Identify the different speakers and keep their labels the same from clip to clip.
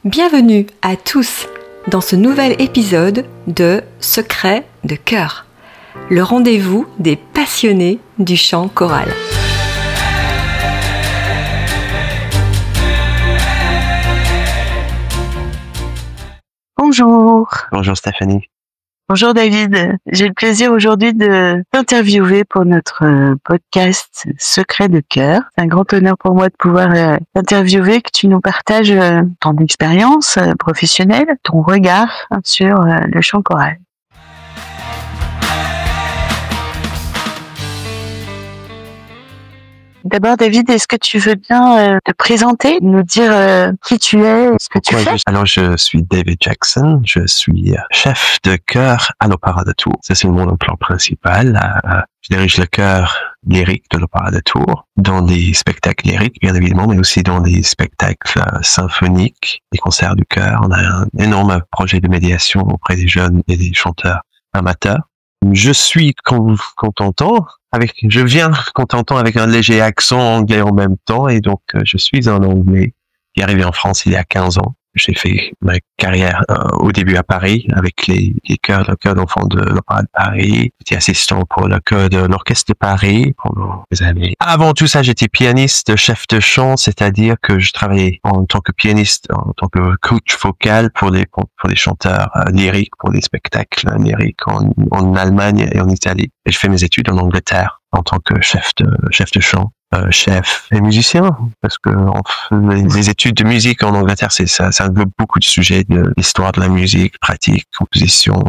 Speaker 1: Bienvenue à tous dans ce nouvel épisode de Secrets de cœur, le rendez-vous des passionnés du chant choral.
Speaker 2: Bonjour.
Speaker 3: Bonjour Stéphanie.
Speaker 2: Bonjour David. J'ai le plaisir aujourd'hui de t'interviewer pour notre podcast Secrets de cœur. C'est un grand honneur pour moi de pouvoir t'interviewer, que tu nous partages ton expérience professionnelle, ton regard sur le chant choral. D'abord, David, est-ce que tu veux bien te présenter, nous dire qui tu es, ce que tu fais?
Speaker 3: Alors, je suis David Jackson. Je suis chef de chœur à l'Opéra de Tours. Ça, c'est mon emploi principal. Je dirige le chœur lyrique de l'Opéra de Tours dans des spectacles lyriques, bien évidemment, mais aussi dans des spectacles symphoniques, des concerts du chœur. On a un énorme projet de médiation auprès des jeunes et des chanteurs amateurs. Je suis contentant je viens contentant avec un léger accent anglais en même temps, et donc je suis un Anglais qui est arrivé en France il y a 15 ans. J'ai fait ma carrière au début à Paris avec le chœur d'enfants de l'Opéra de Paris. J'étais assistant pour le chœur de l'Orchestre de Paris pendant des années. Avant tout ça, j'étais pianiste, chef de chant, c'est-à-dire que je travaillais en tant que pianiste, en tant que coach vocal pour les chanteurs lyriques, pour des spectacles lyriques en Allemagne et en Italie. Et je fais mes études en Angleterre en tant que chef de chant. Chef et musicien, parce que les études de musique en Angleterre, ça englobe beaucoup de sujets de l'histoire de la musique, pratique, composition,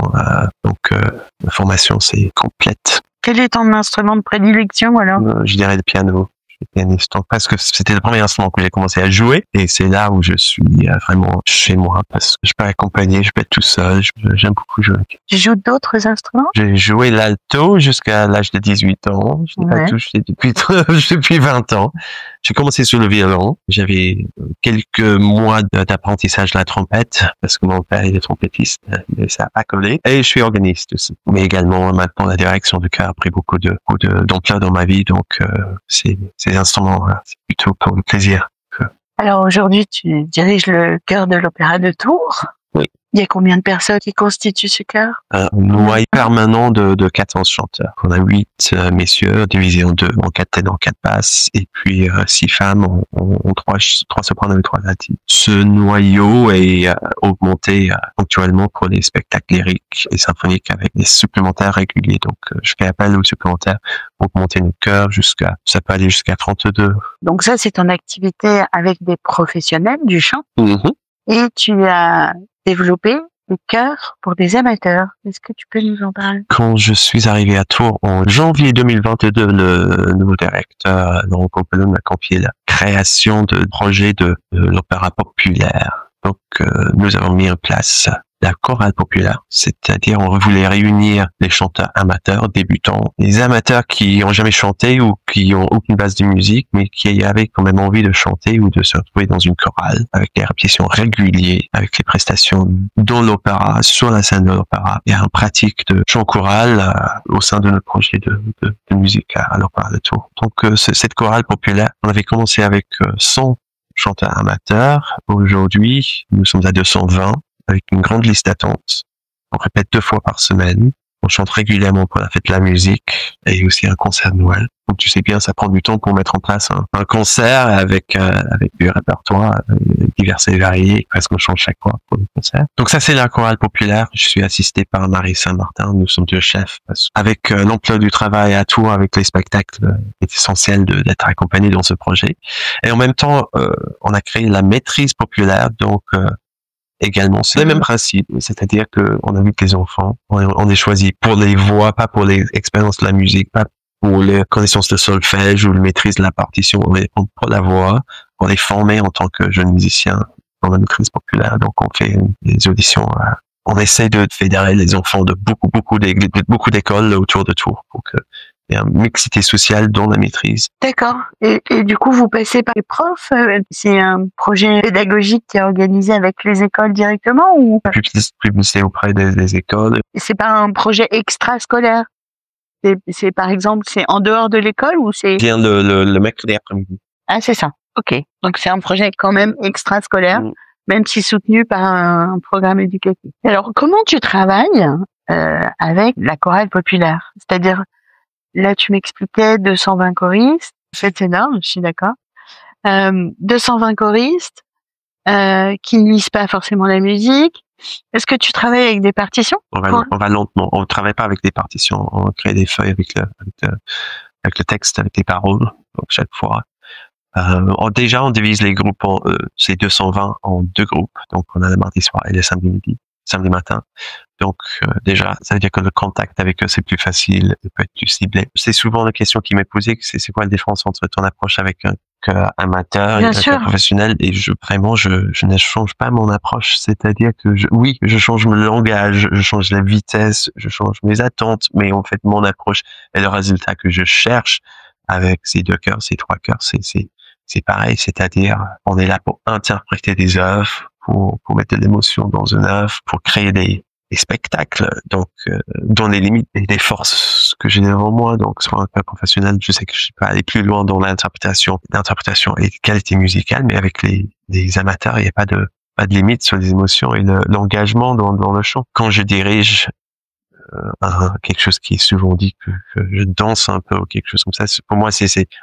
Speaker 3: donc la formation c'est complète.
Speaker 2: Quel est ton instrument de prédilection alors?
Speaker 3: Je dirais le piano. Pianiste, parce que c'était le premier instrument que j'ai commencé à jouer, et c'est là où je suis vraiment chez moi, parce que je peux accompagner, je peux être tout seul, j'aime beaucoup jouer.
Speaker 2: Tu joues d'autres instruments?
Speaker 3: J'ai joué l'alto jusqu'à l'âge de 18 ans, je n'ai pas touché depuis 20 ans. J'ai commencé sur le violon, j'avais quelques mois d'apprentissage de la trompette, parce que mon père il est trompettiste, mais ça n'a pas collé, et je suis organiste aussi. Mais également, maintenant, la direction du chœur a pris beaucoup d'ampleur dans ma vie, donc c'est des instruments, c'est plutôt pour le plaisir.
Speaker 2: Alors aujourd'hui, tu diriges le chœur de l'Opéra de Tours.
Speaker 3: Oui.
Speaker 2: Il y a combien de personnes qui constituent ce chœur?
Speaker 3: Un noyau permanent de 400 chanteurs. On a 8 messieurs divisés en 2, en 4 ténors, 4 basses, et puis 6 femmes, en 3 sopranos et 3 altis. Ce noyau est augmenté ponctuellement pour les spectacles lyriques et symphoniques avec des supplémentaires réguliers. Donc je fais appel aux supplémentaires pour augmenter notre chœur ça peut aller jusqu'à 32.
Speaker 2: Donc ça, c'est ton activité avec des professionnels du chant.
Speaker 3: Mm-hmm.
Speaker 2: Et tu as développé le chœur pour des amateurs. Est-ce que tu peux nous en parler?
Speaker 3: Quand je suis arrivé à Tours en janvier 2022, le nouveau directeur, Laurent Compelon, m'a confié la création de projet de l'opéra populaire. Donc, nous avons mis en place la chorale populaire, c'est-à-dire on voulait réunir les chanteurs amateurs, débutants, les amateurs qui ont jamais chanté ou qui ont aucune base de musique, mais qui avaient quand même envie de chanter ou de se retrouver dans une chorale, avec des répétitions régulières, avec les prestations dans l'opéra, sur la scène de l'opéra, et un pratique de chant choral au sein de notre projet de musique à l'Opéra de Tours. Donc cette chorale populaire, on avait commencé avec 100 chanteurs amateurs. Aujourd'hui, nous sommes à 220. Avec une grande liste d'attente. On répète 2 fois par semaine. On chante régulièrement pour la fête de la musique et aussi un concert de Noël. Donc tu sais bien, ça prend du temps pour mettre en place un concert avec du répertoire divers et varié, presque on change chaque fois pour le concert. Donc ça, c'est la chorale populaire. Je suis assisté par Marie Saint-Martin. Nous sommes 2 chefs. Avec l'emploi du travail à Tours, avec les spectacles, il est essentiel d'être accompagné dans ce projet. Et en même temps, on a créé la maîtrise populaire, donc également, c'est le même principe, c'est-à-dire que on invite les enfants, on est choisi pour les voix, pas pour les expériences de la musique, pas pour les connaissances de solfège ou la maîtrise de la partition, on les prend pour la voix, on les former en tant que jeunes musiciens dans la maîtrise populaire. Donc on fait des auditions, on essaie de fédérer les enfants de beaucoup d'écoles autour de Tours pour que il y a une mixité sociale dans la maîtrise.
Speaker 2: D'accord. Et du coup, vous passez par les profs? C'est un projet pédagogique qui est organisé avec les écoles directement ou?
Speaker 3: Publicité auprès des écoles.
Speaker 2: C'est pas un projet extrascolaire? C'est par exemple, c'est en dehors de l'école ou c'est?
Speaker 3: Bien le mercredi après-midi.
Speaker 2: Ah, c'est ça. Ok. Donc c'est un projet quand même extrascolaire. même si soutenu par un programme éducatif. Alors, comment tu travailles avec la chorale populaire? C'est-à-dire, là, tu m'expliquais 220 choristes, c'est énorme, je suis d'accord. 220 choristes qui ne lisent pas forcément la musique. Est-ce que tu travailles avec des partitions?
Speaker 3: On va lentement. On ne travaille pas avec des partitions. On crée des feuilles avec le texte, avec les paroles. Donc chaque fois. Déjà, on divise les groupes c'est 220 en 2 groupes. Donc, on a le mardi soir et le samedi matin. Donc, déjà, ça veut dire que le contact avec eux, c'est plus facile, il peut être plus ciblé. C'est souvent la question qui m'est posée, c'est quoi la différence entre ton approche avec un chœur amateur et un chœur professionnel? Et je ne change pas mon approche. C'est-à-dire que je change mon langage, je change la vitesse, je change mes attentes, mais en fait, mon approche et le résultat que je cherche avec ces 2 chœurs, ces 3 chœurs, c'est pareil, c'est-à-dire on est là pour interpréter des œuvres, pour mettre de l'émotion dans une œuvre, pour créer des spectacles, donc dans les limites et les forces que j'ai devant moi. Donc sur un chœur professionnel, je sais que je peux aller plus loin dans l'interprétation et qualité musicale, mais avec les amateurs, il n'y a pas de limite sur les émotions et l'engagement dans le chant. Quand je dirige quelque chose qui est souvent dit que je danse un peu ou quelque chose comme ça. Pour moi,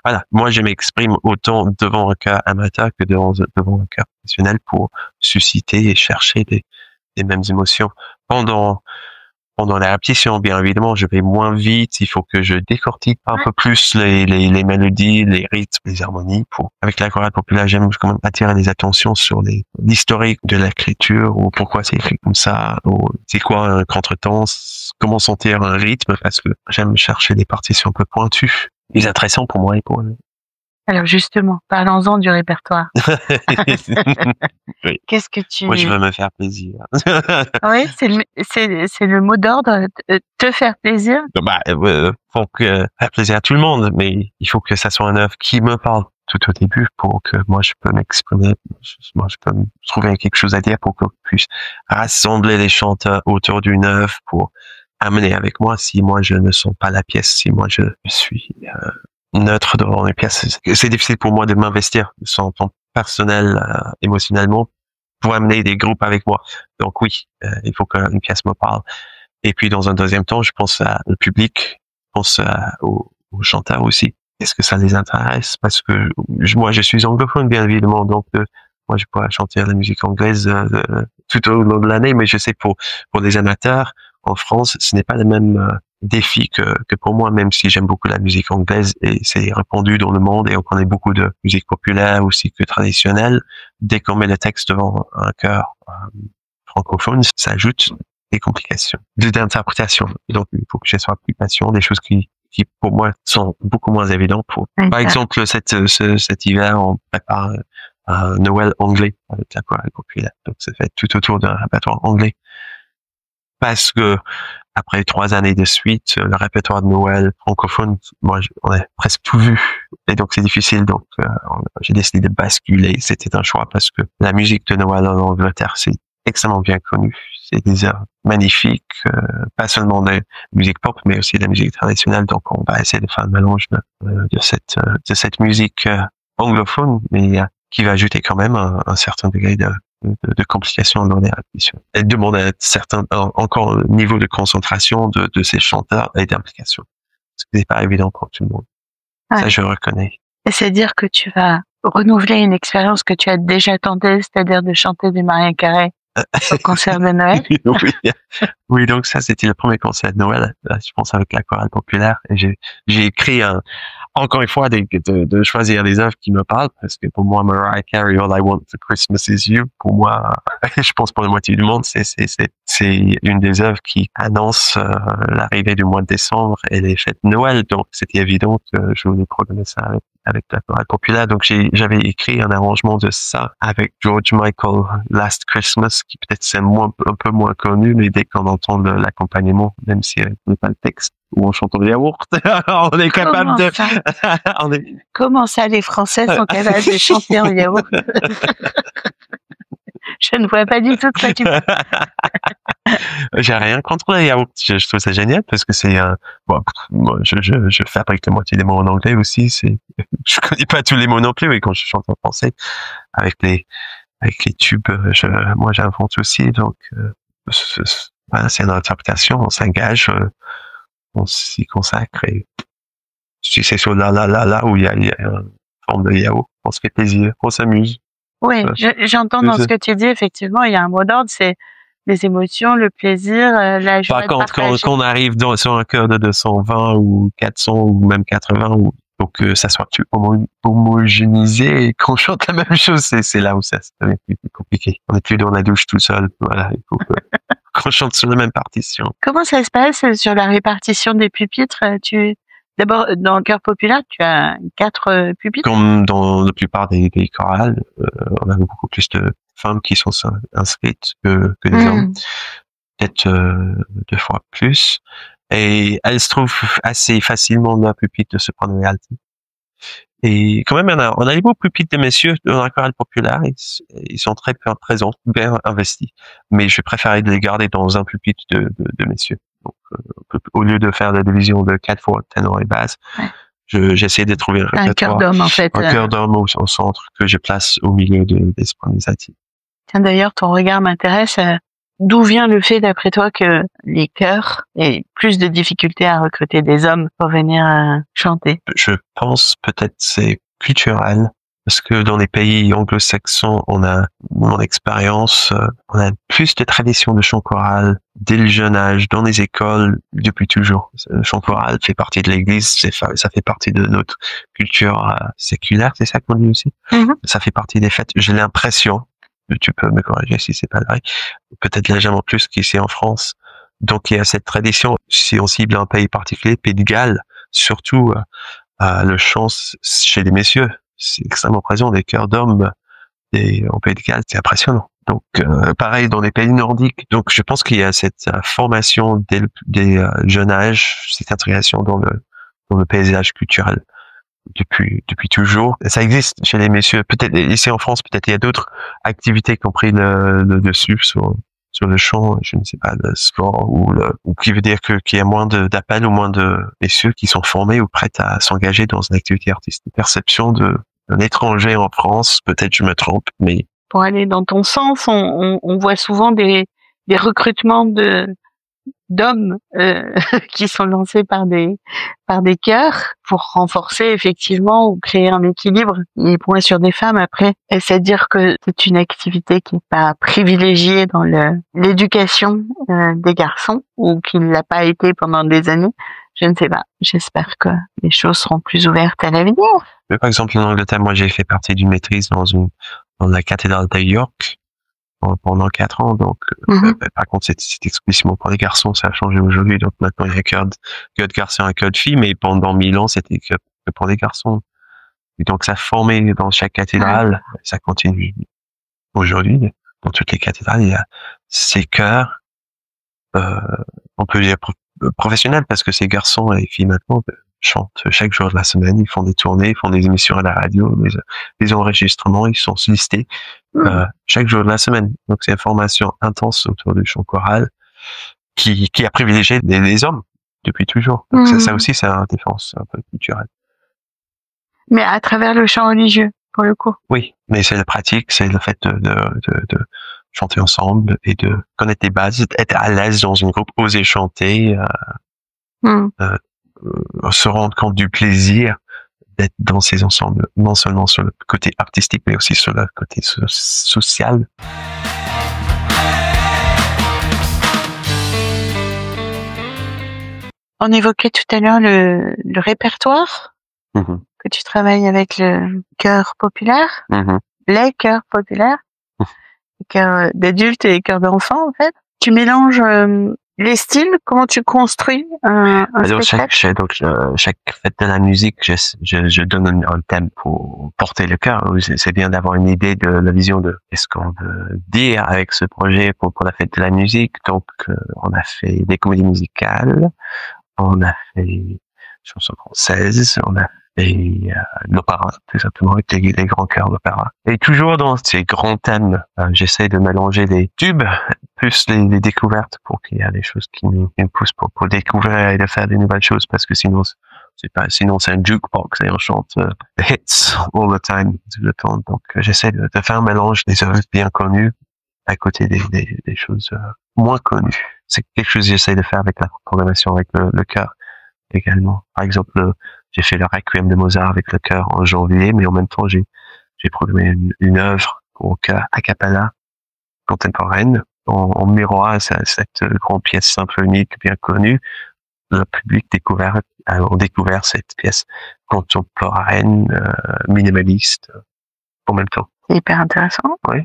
Speaker 3: voilà. Moi, je m'exprime autant devant un chœur amateur que devant un chœur professionnel pour susciter et chercher les mêmes émotions. Pendant la répétition, bien évidemment, je vais moins vite. Il faut que je décortique un peu plus les mélodies, les rythmes, les harmonies. Avec la chorale populaire, j'aime quand même attirer les attentions sur l'historique de l'écriture, ou pourquoi c'est écrit comme ça, ou c'est quoi un contretemps, comment sentir un rythme, parce que j'aime chercher des partitions un peu pointues, plus intéressantes pour moi et pour eux.
Speaker 2: Alors justement, parlons-en du répertoire.
Speaker 3: Oui.
Speaker 2: Qu'est-ce que tu...
Speaker 3: Moi, je veux me faire plaisir.
Speaker 2: Oui, c'est le mot d'ordre, te faire plaisir.
Speaker 3: Faut faire plaisir à tout le monde, mais il faut que ça soit une œuvre qui me parle tout au début pour que moi je peux m'exprimer, moi je peux me trouver quelque chose à dire pour qu'on puisse rassembler les chanteurs autour d'une œuvre pour amener avec moi. Si moi je ne sens pas la pièce, si moi je suis neutre devant les pièces, c'est difficile pour moi de m'investir sur un plan personnel, émotionnellement, pour amener des groupes avec moi. Donc oui, il faut qu'une pièce me parle. Et puis dans un deuxième temps, je pense au public, je pense aux chanteurs aussi. Est-ce que ça les intéresse? Parce que moi, je suis anglophone, bien évidemment, donc moi, je pourrais chanter la musique anglaise tout au long de l'année, mais je sais pour les amateurs en France, ce n'est pas le même défi que pour moi, même si j'aime beaucoup la musique anglaise et c'est répandu dans le monde et on connaît beaucoup de musique populaire aussi que traditionnelle. Dès qu'on met le texte devant un chœur francophone, ça ajoute des complications d'interprétation. Donc, il faut que je sois plus patient, des choses qui pour moi sont beaucoup moins évidentes. Par exemple, cet hiver, on prépare un Noël anglais avec la chorale populaire. Donc, ça fait tout autour d'un répertoire anglais. Parce que après 3 années de suite, le répertoire de Noël francophone, moi, on a presque tout vu. Et donc, c'est difficile. Donc, j'ai décidé de basculer. C'était un choix parce que la musique de Noël en Angleterre, c'est extrêmement bien connu. C'est des œuvres magnifiques, pas seulement de musique pop, mais aussi de la musique traditionnelle. Donc, on va essayer de faire un mélange de cette musique anglophone, mais qui va ajouter quand même un certain degré de complications dans les répétitions. Elle demande un certain encore niveau de concentration de ces chanteurs et d'implication. Ce qui n'est pas évident pour tout le monde. Ouais. Ça, je reconnais.
Speaker 2: C'est-à-dire que tu vas renouveler une expérience que tu as déjà tentée, c'est-à-dire de chanter du Maria Carré au concert de Noël.
Speaker 3: Oui, donc ça, c'était le premier concert de Noël, je pense, avec la chorale populaire. Et j'ai écrit encore une fois, de choisir des œuvres qui me parlent, parce que pour moi, Mariah Carey, All I Want for Christmas Is You, pour moi, je pense pour la moitié du monde, c'est une des œuvres qui annonce l'arrivée du mois de décembre et les fêtes de Noël. Donc, c'était évident que je voulais programmer ça avec la chorale populaire. Donc, j'avais écrit un arrangement de ça avec George Michael, Last Christmas, qui peut-être c'est un peu moins connu, mais dès qu'on entend l'accompagnement, même si elle n'est pas le texte, ou on chante au yaourt, on est capable
Speaker 2: Comment ça, les Français sont capables de chanter en yaourt? Je ne vois pas du tout de quoi tu parles.
Speaker 3: J'ai rien contre les yaourts. Je trouve ça génial parce que c'est moi, je fabrique la moitié des mots en anglais aussi. Je connais pas tous les mots non plus, mais quand je chante en français, avec avec les tubes, moi j'invente aussi, donc voilà, c'est une interprétation, on s'engage, on s'y consacre, et si c'est sur là où il y a une forme de yaourt, on se fait plaisir, on s'amuse.
Speaker 2: Oui, j'entends dans ce que tu dis, effectivement, il y a un mot d'ordre, c'est les émotions, le plaisir, la joie.
Speaker 3: Par contre, quand on arrive sur un chœur de 220 ou 400 ou même 80, faut que ça soit homogénéisé et qu'on chante la même chose, c'est là où ça devient plus compliqué. On est plus dans la douche tout seul, voilà, il faut qu'on chante sur la même partition.
Speaker 2: Comment ça se passe sur la répartition des pupitres? D'abord, dans le chœur populaire, tu as 4 pupitres?
Speaker 3: Comme dans la plupart des chorales, on a beaucoup plus de femmes qui sont inscrites que des hommes. Peut-être 2 fois plus. Et elles se trouvent assez facilement dans la pupitre de soprano et alto. Et quand même, on a les beaux pupitres des messieurs dans la chorale populaire. Ils sont très présents, bien investis. Mais je préférais de les garder dans un pupitre de messieurs. Donc, au lieu de faire la division de 4 fois ténor et basse, j'essaie de trouver
Speaker 2: un chœur d'homme, en fait.
Speaker 3: Un chœur d'homme au centre que je place au milieu des sopranos alti.
Speaker 2: Tiens, d'ailleurs, ton regard m'intéresse. D'où vient le fait, d'après toi, que les chœurs aient plus de difficultés à recruter des hommes pour venir chanter?
Speaker 3: Je pense peut-être c'est culturel, parce que dans les pays anglo-saxons, on a, mon expérience, on a plus de traditions de chant choral dès le jeune âge, dans les écoles, depuis toujours. Le chant choral fait partie de l'Église, ça fait partie de notre culture séculaire, c'est ça qu'on dit aussi. Ça fait partie des fêtes. J'ai l'impression, tu peux me corriger si c'est pas vrai, peut-être légèrement plus qu'ici en France. Donc il y a cette tradition, si on cible un pays particulier, Pays de Galles, surtout le chant chez les messieurs, c'est extrêmement présent, des chœurs d'hommes en Pays de Galles, c'est impressionnant. Donc pareil dans les pays nordiques. Donc je pense qu'il y a cette formation dès jeune âge, cette intégration dans le paysage culturel. Depuis toujours. Ça existe chez les messieurs. Peut-être ici en France, peut-être il y a d'autres activités qui ont pris le dessus sur le chant, je ne sais pas, le sport ou qui veut dire qu'il y a moins d'appels ou moins de messieurs qui sont formés ou prêts à s'engager dans une activité artistique. Perception d'un étranger en France, peut-être je me trompe, mais
Speaker 2: pour aller dans ton sens, on voit souvent des recrutements d'hommes qui sont lancés par des chœurs pour renforcer effectivement ou créer un équilibre. Et point sur des femmes, après, c'est-à-dire que c'est une activité qui n'est pas privilégiée dans l'éducation des garçons ou qui ne l'a pas été pendant des années. Je ne sais pas. J'espère que les choses seront plus ouvertes à l'avenir.
Speaker 3: Mais par exemple, en Angleterre, moi j'ai fait partie d'une maîtrise dans la cathédrale de York pendant 4 ans, donc par contre c'est exclusivement pour les garçons, ça a changé aujourd'hui, donc maintenant il y a que de garçons et que de filles, mais pendant 1000 ans c'était que pour les garçons, et donc ça formait dans chaque cathédrale, ça continue aujourd'hui, dans toutes les cathédrales il y a ces chœurs, on peut dire professionnels, parce que ces garçons et filles maintenant chantent chaque jour de la semaine, ils font des tournées, ils font des émissions à la radio, des enregistrements, ils sont listés chaque jour de la semaine. Donc c'est une formation intense autour du chant choral qui a privilégié les hommes depuis toujours. Donc ça aussi c'est une différence un peu culturelle.
Speaker 2: Mais à travers le chant religieux, pour le coup.
Speaker 3: Oui, mais c'est la pratique, c'est le fait de chanter ensemble et de connaître les bases, être à l'aise dans un groupe, oser chanter, se rendre compte du plaisir d'être dans ces ensembles, non seulement sur le côté artistique, mais aussi sur le côté social.
Speaker 2: On évoquait tout à l'heure le répertoire, que tu travailles avec le chœur populaire, les chœurs populaires, les chœurs d'adultes et les chœurs d'enfants, en fait. Tu mélanges les styles, comment tu construis un spectacle?
Speaker 3: Chaque fête de la musique, je donne un thème pour porter le chœur. C'est bien d'avoir une idée de la vision de qu'est-ce qu'on veut dire avec ce projet pour la fête de la musique. Donc, on a fait des comédies musicales, on a fait des chansons françaises, on a fait l'opéra, tout simplement, avec les grands chœurs d'opéra. Et toujours dans ces grands thèmes, j'essaie de mélanger les tubes plus les découvertes pour qu'il y ait des choses qui nous poussent pour découvrir et de faire des nouvelles choses, parce que sinon Sinon c'est un jukebox et on chante hits all the time, tout le temps. Donc j'essaie de faire un mélange des œuvres bien connues à côté des choses moins connues. C'est quelque chose que j'essaie de faire avec la programmation, avec le chœur également. Par exemple, j'ai fait le Requiem de Mozart avec le chœur en janvier, mais en même temps j'ai programmé une œuvre pour chœur a cappella contemporaine en miroir à cette grande pièce symphonique bien connue. Le public ont découvert cette pièce contemporaine, minimaliste, en même temps.
Speaker 2: C'est hyper intéressant.
Speaker 3: Oui.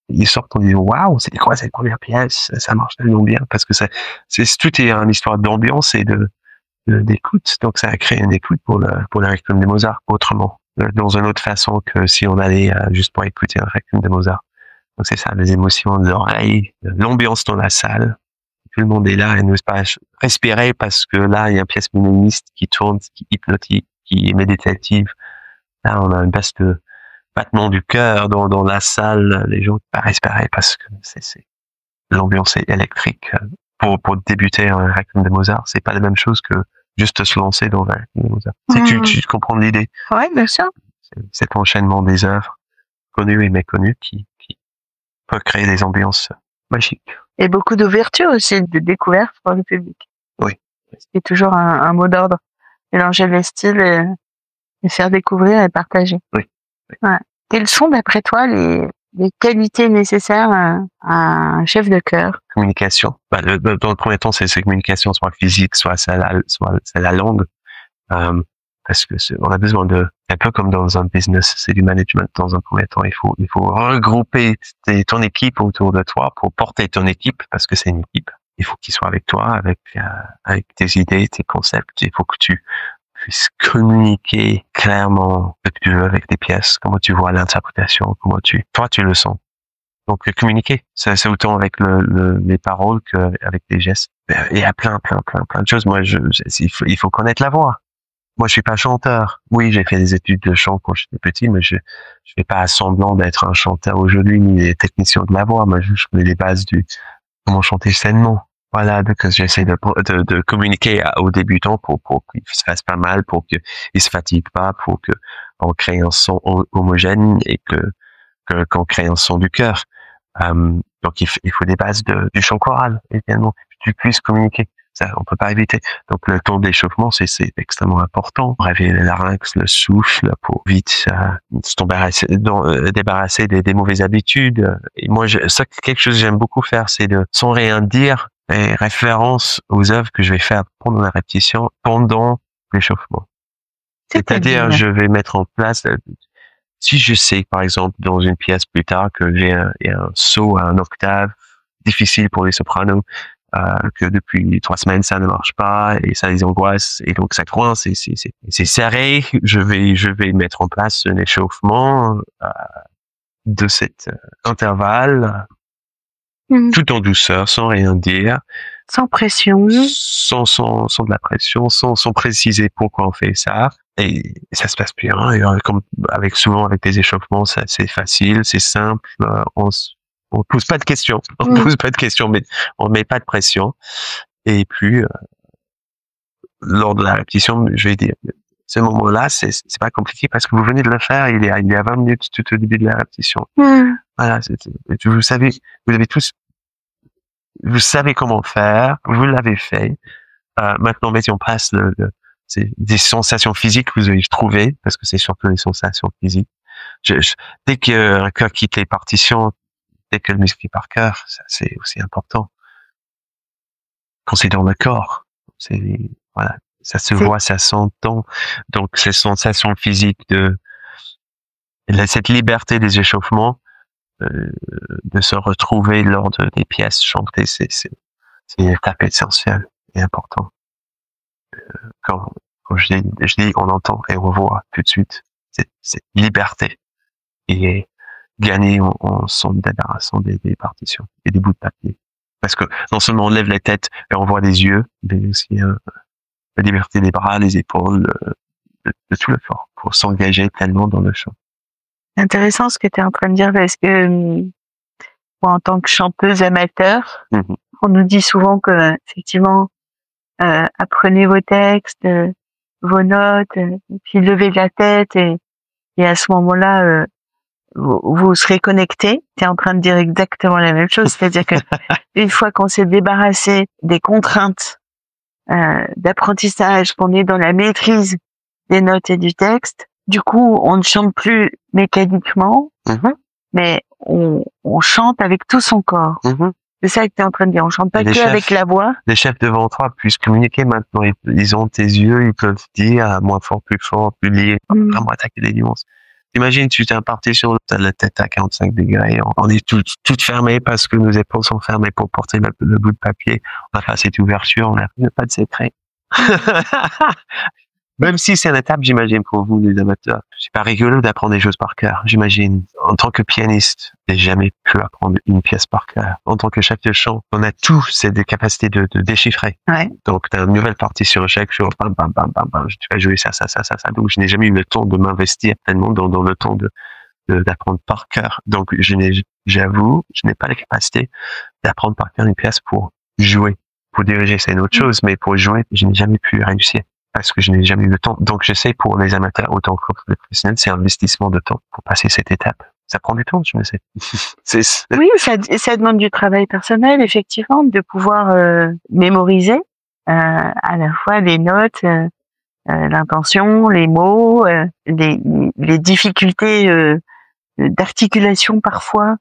Speaker 3: Ils sortent en disant waouh, c'était quoi cette première pièce? Ça marche tellement bien parce que tout est une histoire d'ambiance et d'écoute. Donc ça a créé une écoute pour le Requiem de Mozart autrement, dans une autre façon que si on allait juste pour écouter un Requiem de Mozart. Donc c'est ça, les émotions de l'oreille, l'ambiance dans la salle. Tout le monde est là et n'ose pas respirer parce que là, il y a une pièce minimaliste qui tourne, qui est hypnotique, qui est méditative. Là, on a une basse de battement du cœur dans la salle. Les gens ne peuvent pas respirer parce que l'ambiance est électrique. Pour débuter un Requiem de Mozart, c'est pas la même chose que juste se lancer dans un Requiem de Mozart. Tu comprends l'idée?
Speaker 2: Oui, bien sûr.
Speaker 3: C'est cet enchaînement des œuvres connues et méconnues qui peut créer des ambiances magiques.
Speaker 2: Et beaucoup d'ouverture aussi, de découverte pour le public.
Speaker 3: Oui.
Speaker 2: C'est toujours un mot d'ordre. Mélanger les styles et faire découvrir et partager.
Speaker 3: Oui.
Speaker 2: Ouais. Quelles sont, d'après toi, les qualités nécessaires à un chef de chœur?
Speaker 3: Communication. Dans le premier temps, c'est communication, soit physique, soit c'est la langue. Parce que on a besoin un peu comme dans un business, c'est du management dans un premier temps. Il faut regrouper ton équipe autour de toi pour porter ton équipe parce que c'est une équipe. Il faut qu'ils soient avec toi, avec tes idées, tes concepts. Il faut que tu puisses communiquer clairement ce que tu veux avec tes pièces, comment tu vois l'interprétation, toi tu le sens. Donc communiquer, c'est autant avec les paroles qu'avec les gestes. Il y a plein de choses. Moi, il faut connaître la voix. Moi, je suis pas chanteur. Oui, j'ai fait des études de chant quand j'étais petit, mais je fais pas semblant d'être un chanteur aujourd'hui, ni des techniciens de la voix. Moi, je connais les bases comment chanter sainement. Voilà, donc j'essaie de communiquer aux débutants pour qu'ils se fassent pas mal, pour qu'ils se fatiguent pas, pour qu'on crée un son homogène et qu'on crée un son du cœur. Donc il faut des bases du chant choral, évidemment, que tu puisses communiquer. Ça, on peut pas éviter. Donc le temps d'échauffement, c'est extrêmement important. Réveiller le larynx, le souffle, pour vite se débarrasser des mauvaises habitudes. Et moi, quelque chose que j'aime beaucoup faire, c'est sans rien dire, et référence aux œuvres que je vais faire pendant la répétition, pendant l'échauffement. C'est-à-dire, je vais mettre en place, si je sais, par exemple, dans une pièce plus tard, que il y a un saut à un octave difficile pour les sopranos, que depuis 3 semaines ça ne marche pas et ça les angoisse et donc ça coince et c'est serré, je vais mettre en place un échauffement de cet intervalle tout en douceur, sans rien dire,
Speaker 2: sans pression,
Speaker 3: sans de la pression, sans préciser pourquoi on fait ça, et ça se passe bien. Et comme souvent avec les échauffements, c'est facile, c'est simple, on pose pas de questions, mais on met pas de pression. Et puis lors de la répétition, je vais dire, ce moment-là, c'est pas compliqué parce que vous venez de le faire il y a 20 minutes tout au début de la répétition. Voilà, vous savez comment faire, vous l'avez fait. Maintenant, mettez en place c'est des sensations physiques que vous avez trouvées, parce que c'est surtout les sensations physiques. Dès qu'un cœur quitte les partitions, dès que le muscle est par cœur, ça c'est aussi important. Quand c'est dans le corps, voilà, ça se voit, ça s'entend. Donc ces sensations physiques cette liberté des échauffements, de se retrouver lors des pièces chantées, c'est une étape essentielle et importante. Quand je dis, on entend et on voit tout de suite cette liberté et gagner en s'en débarrassant des partitions et des bouts de papier. Parce que non seulement on lève la tête et on voit des yeux, mais aussi la liberté des bras, les épaules, de tout le corps pour s'engager pleinement dans le chant.
Speaker 2: Intéressant ce que tu es en train de dire parce que moi, en tant que chanteuse amateur, on nous dit souvent que effectivement apprenez vos textes, vos notes, puis levez la tête et à ce moment-là, vous serez connecté. Tu es en train de dire exactement la même chose, c'est-à-dire que une fois qu'on s'est débarrassé des contraintes d'apprentissage, qu'on est dans la maîtrise des notes et du texte, du coup, on ne chante plus mécaniquement, mais on chante avec tout son corps. C'est ça que tu es en train de dire. On chante pas que avec la voix.
Speaker 3: Les chefs devant toi puissent communiquer maintenant. Ils ont tes yeux, ils peuvent dire moins fort, plus lié, vraiment attaquer des nuances. Imagine, tu t'es en partition, t'as la tête à 45 degrés, on est toutes fermées parce que nos épaules sont fermées pour porter le bout de papier. On a fait cette ouverture, on n'a pas de secret. Même si c'est une étape, j'imagine, pour vous, les amateurs. C'est pas rigolo d'apprendre des choses par cœur, j'imagine. En tant que pianiste, j'ai jamais pu apprendre une pièce par cœur. En tant que chef de chant, on a tous ces capacités de déchiffrer.
Speaker 2: Ouais.
Speaker 3: Donc, t'as une nouvelle partition chaque jour, bam, bam, bam, bam, bam, tu vas jouer ça. Donc, je n'ai jamais eu le temps de m'investir tellement dans le temps d'apprendre par cœur. Donc, j'avoue, je n'ai pas la capacité d'apprendre par cœur une pièce pour jouer. Pour diriger, c'est une autre chose, mais pour jouer, je n'ai jamais pu réussir. Parce que je n'ai jamais eu le temps. Donc, je sais, pour les amateurs autant que les professionnels, c'est un investissement de temps pour passer cette étape. Ça prend du temps, je me sais.
Speaker 2: Oui, ça demande du travail personnel, effectivement, de pouvoir mémoriser à la fois les notes, l'intention, les mots, les difficultés d'articulation parfois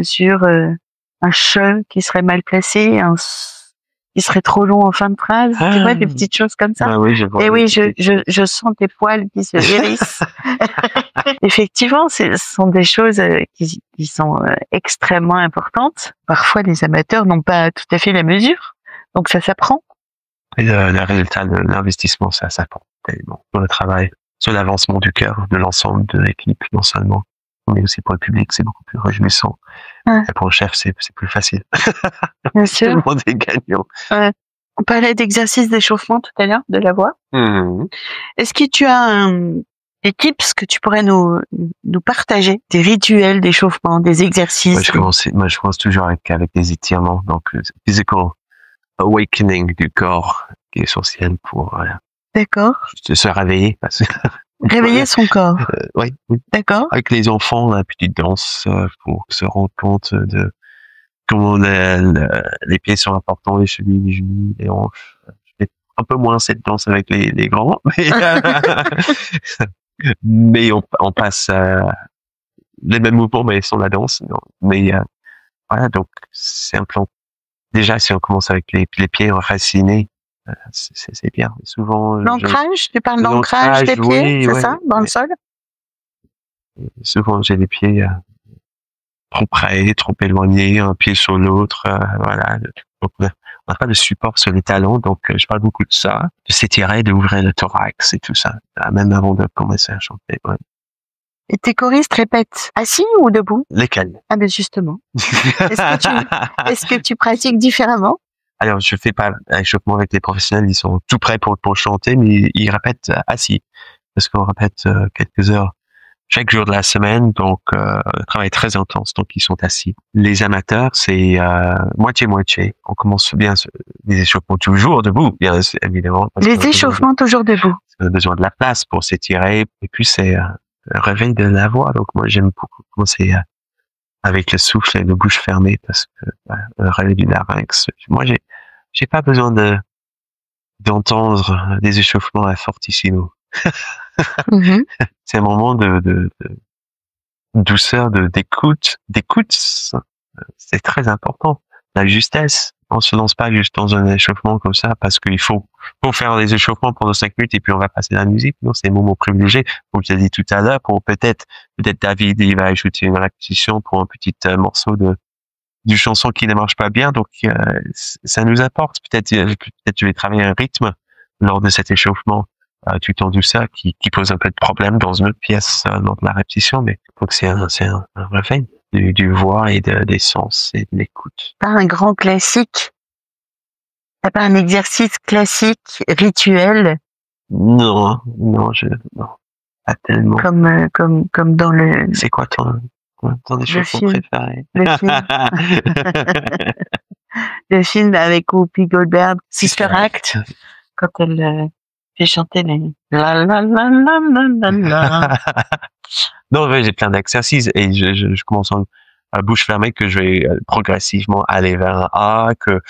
Speaker 2: sur un che qui serait mal placé, un qui serait trop long en fin de phrase, tu vois, des petites choses comme ça.
Speaker 3: Ah oui, je vois.
Speaker 2: Et oui, je sens tes poils qui se hérissent. Effectivement, ce sont des choses qui sont extrêmement importantes. Parfois, les amateurs n'ont pas tout à fait la mesure, donc ça s'apprend.
Speaker 3: Et le résultat de l'investissement, ça s'apprend tellement sur le travail, sur l'avancement du cœur de l'ensemble de l'équipe, non seulement, mais aussi pour le public, c'est beaucoup plus réjouissant. Ouais. Et pour le chef, c'est plus facile.
Speaker 2: Bien sûr.
Speaker 3: Tout le monde est gagnant.
Speaker 2: Ouais. On parlait d'exercice d'échauffement tout à l'heure, de la voix. Est-ce que tu as des tips que tu pourrais nous partager, des rituels d'échauffement, des exercices?
Speaker 3: Moi, je commence toujours avec des étirements, donc physical awakening du corps, qui est essentiel pour
Speaker 2: D'accord.
Speaker 3: Se réveiller.
Speaker 2: Réveiller son corps.
Speaker 3: Oui.
Speaker 2: D'accord.
Speaker 3: Avec les enfants, la petite danse pour se rendre compte de comment les pieds sont importants, les chevilles, les genoux, les hanches. Je fais un peu moins cette danse avec les grands, mais on passe les mêmes mouvements, mais sans la danse. Mais voilà, donc c'est un plan. Déjà, si on commence avec les pieds enracinés, c'est bien. Souvent,
Speaker 2: l'ancrage, tu parles d'ancrage des pieds, c'est ça, dans le sol?
Speaker 3: Souvent, j'ai les pieds trop près, trop éloignés, un pied sur l'autre, voilà. Donc, on n'a pas de support sur les talons, donc je parle beaucoup de ça, de s'étirer, d'ouvrir le thorax et tout ça, même avant de commencer à chanter. Ouais.
Speaker 2: Et tes choristes répètent assis ou debout?
Speaker 3: Lesquels?
Speaker 2: Ah ben justement. Est-ce que tu pratiques différemment?
Speaker 3: Alors, je fais pas l'échauffement avec les professionnels, ils sont tout prêts pour chanter, mais ils répètent assis. Parce qu'on répète quelques heures chaque jour de la semaine, donc travail très intense, donc ils sont assis. Les amateurs, c'est moitié-moitié. On commence bien les échauffements toujours debout, bien évidemment.
Speaker 2: Les échauffements toujours debout.
Speaker 3: On a besoin de la place pour s'étirer, et puis c'est le réveil de la voix. Donc moi, j'aime beaucoup commencer avec le souffle et la bouche fermée, parce que le réveil du larynx. Moi, j'ai pas besoin d'entendre des échauffements à fortissimo. C'est un moment de douceur, d'écoute. C'est très important. La justesse. On se lance pas juste dans un échauffement comme ça parce qu'il faut faire des échauffements pendant 5 minutes et puis on va passer la musique. Non, c'est un moment privilégié. Comme je l'ai dit tout à l'heure, pour peut-être David, il va ajouter une répétition pour un petit morceau du chanson qui ne marche pas bien. Donc, ça nous apporte. Peut-être je vais travailler un rythme lors de cet échauffement. Tout en douceur qui pose un peu de problème dans une autre pièce lors de la répétition, mais donc c'est un réveil du voix et des sens et de l'écoute.
Speaker 2: Pas un grand classique? T'as pas un exercice classique, rituel?
Speaker 3: Non, pas tellement.
Speaker 2: Comme dans le...
Speaker 3: C'est quoi ton échauffement préféré?
Speaker 2: Le film. le film avec Whoopi Goldberg, Sister Act, quand elle fait chanter les la la la la la la la.
Speaker 3: Non, ouais, j'ai plein d'exercices et je commence à bouche fermée que je vais progressivement aller vers un A, que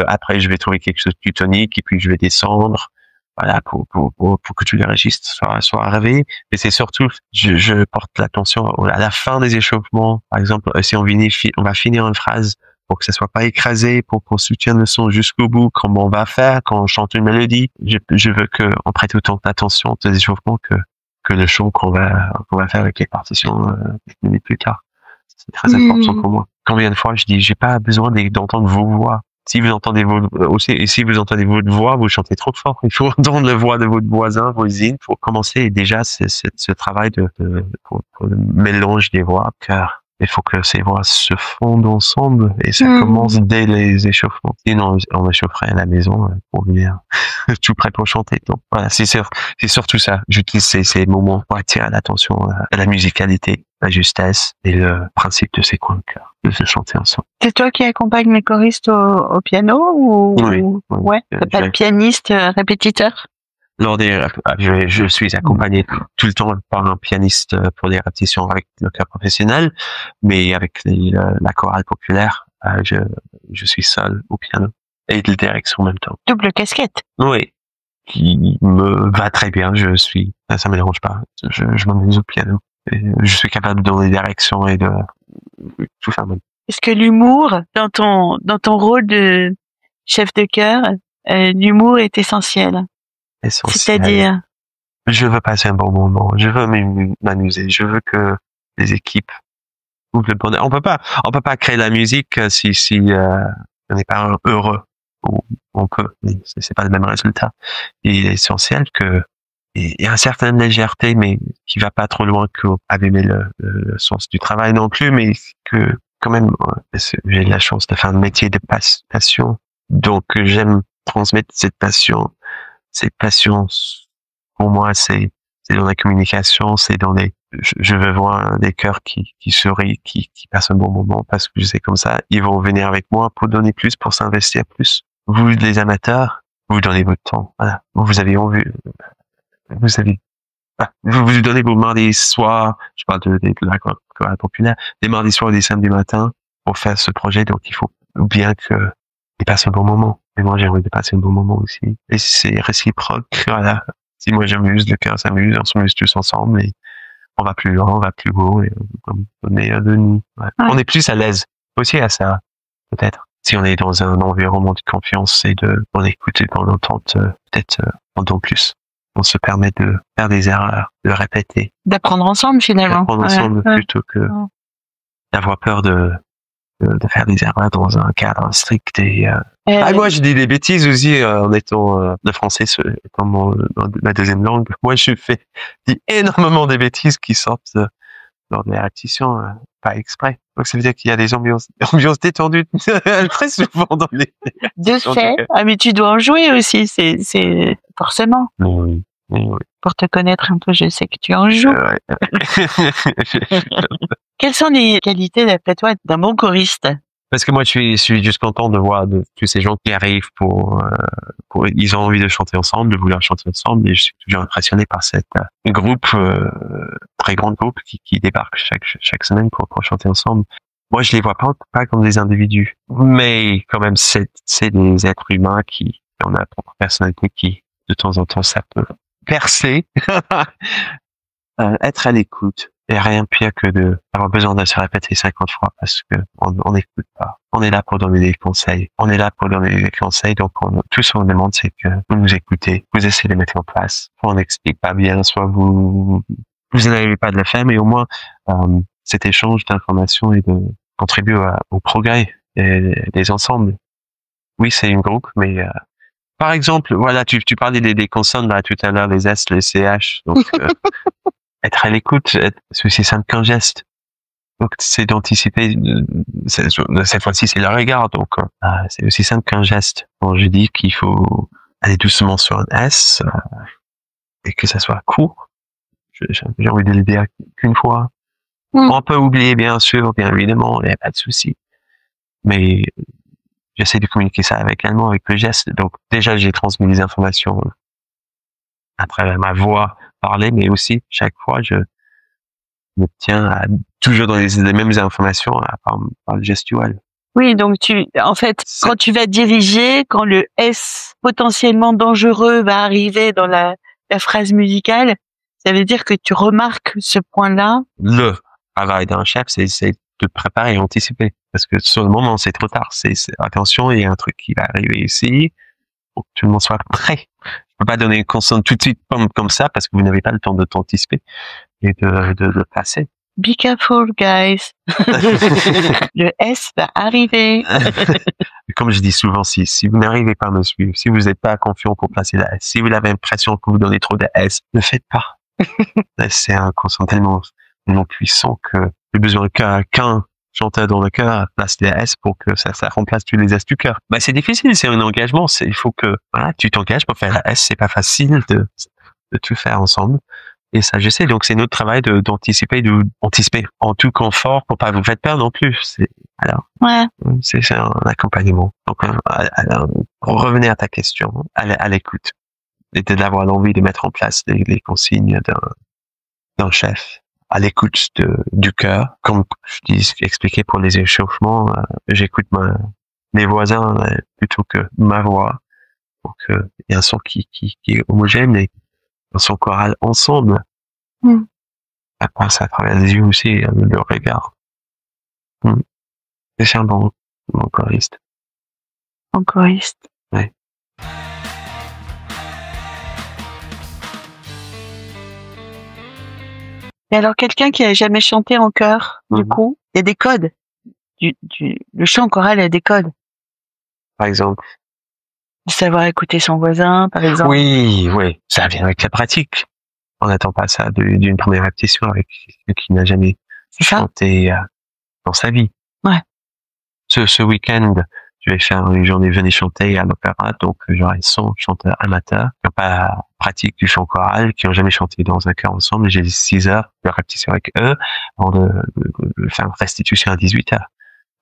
Speaker 3: après je vais trouver quelque chose de plus tonique et puis je vais descendre. Voilà, pour que tous les registres soient arrivés. Mais c'est surtout, je porte l'attention à la fin des échauffements. Par exemple, si on va finir une phrase pour que ça soit pas écrasé, pour qu'on soutienne le son jusqu'au bout, comme on va faire quand on chante une mélodie. Je veux qu'on prête autant d'attention aux échauffements que le chant qu'on va faire avec les partitions, quelques minutes plus tard. C'est très important pour moi. Combien de fois je dis, j'ai pas besoin d'entendre vos voix. Si vous entendez votre voix, vous chantez trop fort. Il faut entendre la voix de votre voisin, voisine, pour commencer. Et déjà, c'est ce travail pour le mélange des voix, car il faut que ces voix se fondent ensemble et ça commence dès les échauffements. Sinon, on échaufferait à la maison pour venir tout prêt pour chanter. Donc, voilà, c'est surtout ça. J'utilise ces moments pour attirer l'attention à la musicalité, la justesse et le principe de ces coins de cœur, de se chanter ensemble.
Speaker 2: C'est toi qui accompagnes les choristes au piano ou
Speaker 3: oui.
Speaker 2: Ouais, t'as pas de pianiste répétiteur?
Speaker 3: Je suis accompagné tout le temps par un pianiste pour les répétitions avec le chœur professionnel, mais avec la chorale populaire, je suis seul au piano et de direction en même temps.
Speaker 2: Double casquette.
Speaker 3: Oui, qui me va très bien. Ça me dérange pas. Je m'amuse au piano. Et je suis capable de donner des directions et de tout faire même.
Speaker 2: Est-ce que l'humour dans ton rôle de chef de chœur, l'humour est essentiel? C'est-à-dire?
Speaker 3: Je veux passer un bon moment. Je veux m'amuser. Je veux que les équipes trouvent le bonheur. On peut pas créer la musique si on n'est pas heureux. On peut, mais c'est pas le même résultat. Il est essentiel il y a une certaine légèreté, mais qui va pas trop loin que abîmer le sens du travail non plus, mais que quand même, j'ai la chance de faire un métier de passion. Donc, j'aime transmettre cette passion. Cette passion, pour moi, c'est dans la communication, c'est dans je veux voir des cœurs qui sourient, qui passent un bon moment, parce que je sais comme ça, ils vont venir avec moi pour donner plus, pour s'investir plus. Vous, les amateurs, vous donnez votre temps. Voilà. Vous donnez vos mardis soirs, je parle de la chorale populaire, des mardis soirs et des samedis matins pour faire ce projet, donc il faut bien qu'ils passent un bon moment. Et moi, j'ai envie de passer un bon moment aussi. Et c'est réciproque, voilà. Si moi j'amuse, le cœur s'amuse, on s'amuse tous ensemble et on va plus loin, on va plus haut et on est de nous. Ouais. Ouais. On est plus à l'aise aussi à ça, peut-être. Si on est dans un environnement de confiance et on écoute et qu'on entend peut-être entend plus. On se permet de faire des erreurs, de répéter.
Speaker 2: D'apprendre ensemble, finalement.
Speaker 3: D'apprendre ensemble plutôt que d'avoir peur de faire des erreurs dans un cadre strict moi, je dis des bêtises aussi, en étant, le français étant ma deuxième langue. Moi, dis énormément des bêtises qui sortent lors des répétitions, pas exprès. Donc, ça veut dire qu'il y a des ambiances détendues très souvent dans les
Speaker 2: de fait. Mais tu dois en jouer aussi, c'est forcément.
Speaker 3: Oui.
Speaker 2: Pour te connaître un peu, je sais que tu en joues. Quelles sont les qualités, d'après toi, d'un bon choriste?
Speaker 3: Parce que moi, je suis juste content de voir tous ces gens qui arrivent ils ont envie de chanter ensemble, de vouloir chanter ensemble, et je suis toujours impressionné par cette groupe, très grand groupe qui débarque chaque semaine pour chanter ensemble. Moi, je les vois pas comme des individus, mais quand même, c'est des êtres humains qui ont leur propre personnalité qui, de temps en temps, ça peut percer. Être à l'écoute. Il n'y a rien de pire que d'avoir besoin de se répéter 50 fois parce que on n'écoute pas. On est là pour donner des conseils. Donc tout ce qu'on demande, c'est que vous nous écoutez, vous essayez de les mettre en place. On n'explique pas bien, soit vous n'arrivez pas de le faire, mais au moins, cet échange d'informations et de contribuer au progrès des ensembles. Oui, c'est une groupe, mais, par exemple, voilà, tu parlais des consonnes, là, tout à l'heure, les S, les CH, donc, être à l'écoute, c'est aussi simple qu'un geste. Donc, c'est d'anticiper, cette fois-ci, c'est le regard, donc, c'est aussi simple qu'un geste. Bon, je dis qu'il faut aller doucement sur un S, et que ça soit court. J'ai envie de le dire qu'une fois. On peut oublier, bien sûr, bien évidemment, il n'y a pas de souci. Mais, j'essaie de communiquer ça avec l'allemand, avec le geste. Donc, déjà, j'ai transmis les informations à travers ma voix parlée, mais aussi, chaque fois, je me tiens toujours dans les mêmes informations par le gestuel.
Speaker 2: Oui, donc en fait, quand tu vas diriger, quand le S potentiellement dangereux va arriver dans la phrase musicale, ça veut dire que tu remarques ce point-là.
Speaker 3: Le travail d'un chef, c'est de préparer et anticiper. Parce que sur le moment, c'est trop tard. Attention, il y a un truc qui va arriver ici. Faut que tout le monde soit prêt. Je peux pas donner une consonne tout de suite comme ça parce que vous n'avez pas le temps de t'anticiper et de passer.
Speaker 2: Be careful, guys. Le S va arriver.
Speaker 3: Comme je dis souvent, si vous n'arrivez pas à me suivre, si vous n'êtes pas confiant pour placer la S, si vous avez l'impression que vous donnez trop de S, ne faites pas. C'est un consonne tellement puissant que j'ai besoin qu'un chanteur dans le chœur place des S pour que ça remplace tous les S du chœur. C'est difficile, c'est un engagement. Il faut que tu t'engages pour faire la S. C'est pas facile de tout faire ensemble. Et ça, je sais. Donc, c'est notre travail d'anticiper en tout confort pour pas vous faire peur non plus. C'est un accompagnement. Donc, revenez à ta question, à l'écoute, et d'avoir l'envie de mettre en place les consignes d'un chef, à l'écoute du cœur. Comme je expliqué pour les échauffements, j'écoute mes voisins plutôt que ma voix. Donc, il y a un son qui est homogène et un son choral ensemble. Ça passe à travers les yeux aussi, le regard. C'est un bon choriste.
Speaker 2: Bon choriste.
Speaker 3: Oui.
Speaker 2: Et alors, quelqu'un qui a jamais chanté en chœur, du coup, il y a des codes. Le chant choral a des codes.
Speaker 3: Par exemple.
Speaker 2: De savoir écouter son voisin, par exemple.
Speaker 3: Oui. Ça vient avec la pratique. On n'attend pas ça d'une première répétition avec quelqu'un qui n'a jamais chanté dans sa vie.
Speaker 2: Ouais.
Speaker 3: Ce week-end, je vais faire une journée venez chanter à l'opéra, donc j'aurai 100 chanteurs amateurs qui n'ont pas pratique du chant choral, qui n'ont jamais chanté dans un chœur ensemble. J'ai 6 heures de répétition avec eux avant de faire une restitution à 18 heures.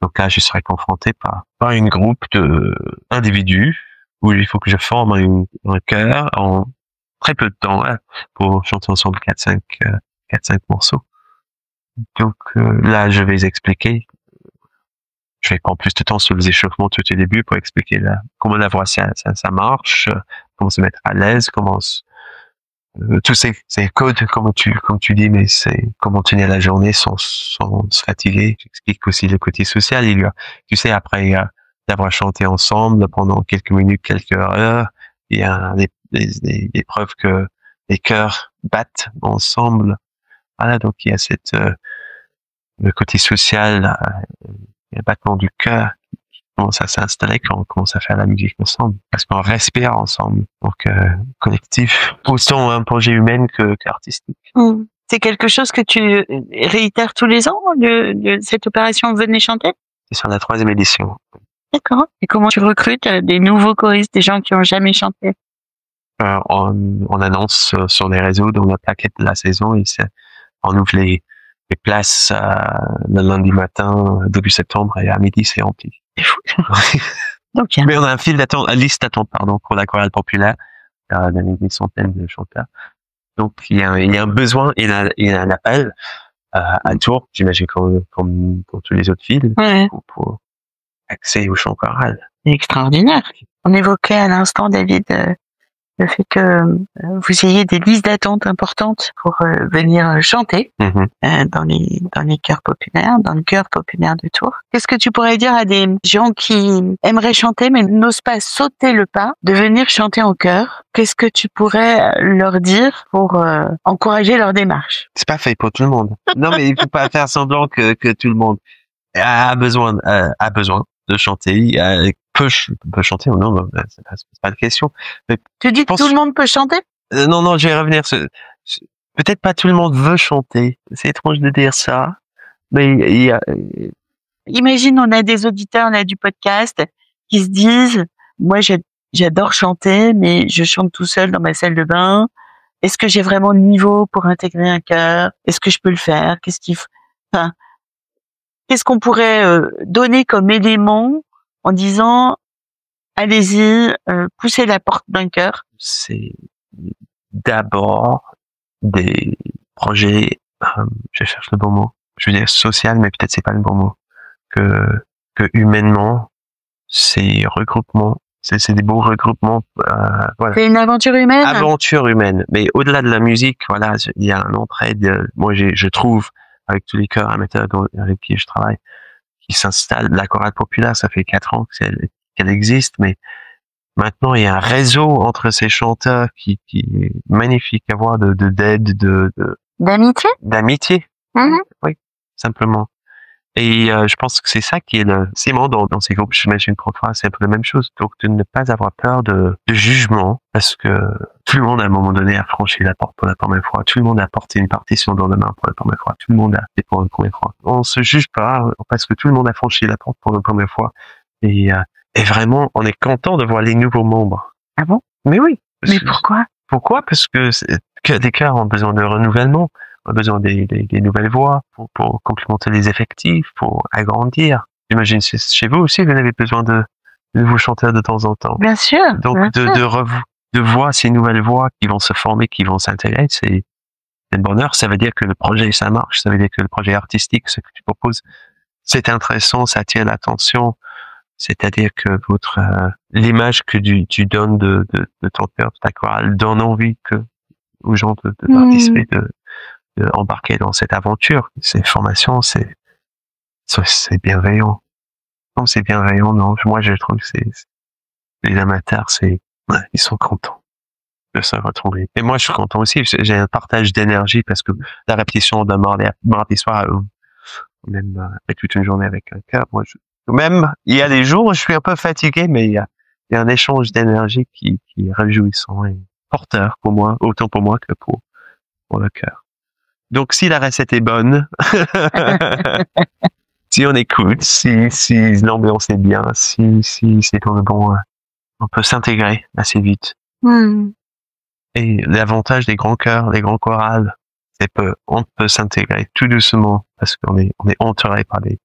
Speaker 3: Donc là, je serai confronté par un groupe d'individus où il faut que je forme un chœur en très peu de temps pour chanter ensemble 4-5 morceaux. Donc là, je vais expliquer. Je vais prendre plus de temps sur les échauffements tout au début pour expliquer comment la voix ça marche, comment se mettre à l'aise, comment tous ces codes, comme tu dis, mais c'est comment tenir la journée sans se fatiguer. J'explique aussi le côté social. Il y a, tu sais, après d'avoir chanté ensemble pendant quelques minutes, quelques heures, il y a des preuves que les cœurs battent ensemble. Voilà, donc il y a le côté social, le battement du cœur qui commence à s'installer quand on commence à faire la musique ensemble. Parce qu'on respire ensemble. Donc, collectif. Autant un projet humain qu'artistique.
Speaker 2: C'est quelque chose que tu réitères tous les ans, cette opération Venez chanter?
Speaker 3: C'est sur la 3e édition.
Speaker 2: D'accord. Et comment tu recrutes des nouveaux choristes, des gens qui ont jamais chanté?
Speaker 3: On annonce sur les réseaux dans la plaquette de la saison et on ouvre les places le lundi matin, début septembre, et à midi, c'est rempli.
Speaker 2: C'est fou. Donc,
Speaker 3: mais on a une liste d'attente, pour la chorale populaire, d'une centaine de chanteurs. Donc, il y a un besoin, il y a un appel à Tours, j'imagine comme pour tous les autres villes, pour accès au chant choral.
Speaker 2: C'est extraordinaire. On évoquait à l'instant, David, le fait que vous ayez des listes d'attente importantes pour venir chanter dans les chœurs populaires, dans le chœur populaire de Tours. Qu'est-ce que tu pourrais dire à des gens qui aimeraient chanter mais n'osent pas sauter le pas de venir chanter en chœur? Qu'est-ce que tu pourrais leur dire pour encourager leur démarche?
Speaker 3: C'est pas fait pour tout le monde. Non, mais il faut pas faire semblant que tout le monde a besoin de chanter, peut chanter ou non, c'est pas la question. Mais
Speaker 2: tu dis que tout le monde peut chanter?
Speaker 3: Non, je vais revenir. Peut-être pas tout le monde veut chanter. C'est étrange de dire ça, mais il y a.
Speaker 2: Imagine, on a des auditeurs là du podcast qui se disent, moi j'adore chanter, mais je chante tout seul dans ma salle de bain. Est-ce que j'ai vraiment le niveau pour intégrer un chœur? Est-ce que je peux le faire? Qu'est-ce qu'on pourrait donner comme élément en disant allez-y, poussez la porte d'un chœur?
Speaker 3: C'est d'abord des projets, je cherche le bon mot, je veux dire social, mais peut-être c'est pas le bon mot, que humainement, c'est regroupement, c'est des beaux regroupements, voilà.
Speaker 2: C'est une aventure humaine?
Speaker 3: Aventure humaine. Mais au-delà de la musique, voilà, il y a un entraide, moi je trouve, avec tous les chœurs amateurs avec qui je travaille, qui s'installent, la chorale populaire, ça fait 4 ans qu'elle existe, mais maintenant, il y a un réseau entre ces chanteurs qui est magnifique à voir, d'aide,
Speaker 2: D'amitié?
Speaker 3: d'amitié. Oui, simplement. Et je pense que c'est ça qui est le ciment dans ces groupes. J'imagine pour toi, c'est un peu la même chose. Donc, de ne pas avoir peur de jugement, parce que tout le monde, à un moment donné, a franchi la porte pour la première fois. Tout le monde a porté une partition dans la main pour la première fois. Tout le monde a fait pour la première fois. On se juge pas, parce que tout le monde a franchi la porte pour la première fois. Et vraiment, on est content de voir les nouveaux membres.
Speaker 2: Ah bon?
Speaker 3: Mais oui.
Speaker 2: Mais pourquoi?
Speaker 3: Pourquoi? Parce que les chœurs ont besoin de renouvellement, ont besoin des nouvelles voix pour complémenter les effectifs, pour agrandir. J'imagine chez vous aussi, vous avez besoin de nouveaux chanteurs de temps en temps.
Speaker 2: Bien sûr.
Speaker 3: Donc, de voir ces nouvelles voix qui vont se former, qui vont s'intégrer, c'est le bonheur. Ça veut dire que le projet, ça marche. Ça veut dire que le projet artistique, ce que tu proposes, c'est intéressant, ça attire l'attention. C'est-à-dire que l'image que tu donnes de ton cœur, de ta chorale, donne envie aux gens de participer, de embarquer dans cette aventure. Ces formations, c'est bienveillant. Non, c'est bienveillant, non. Moi, je trouve que les amateurs, ils sont contents de se retrouver. Et moi, je suis content aussi. J'ai un partage d'énergie parce que la répétition d'un mardi soir, même toute une journée avec un chœur, même, il y a des jours où je suis un peu fatigué, mais il y a un échange d'énergie qui est réjouissant et porteur pour moi, autant pour moi que pour le chœur. Donc, si la recette est bonne, si on écoute, si l'ambiance est bien, si c'est dans le bon, on peut s'intégrer assez vite. Et l'avantage des grands chœurs, des grands chorales, c'est on peut s'intégrer tout doucement parce qu'on est entouré par des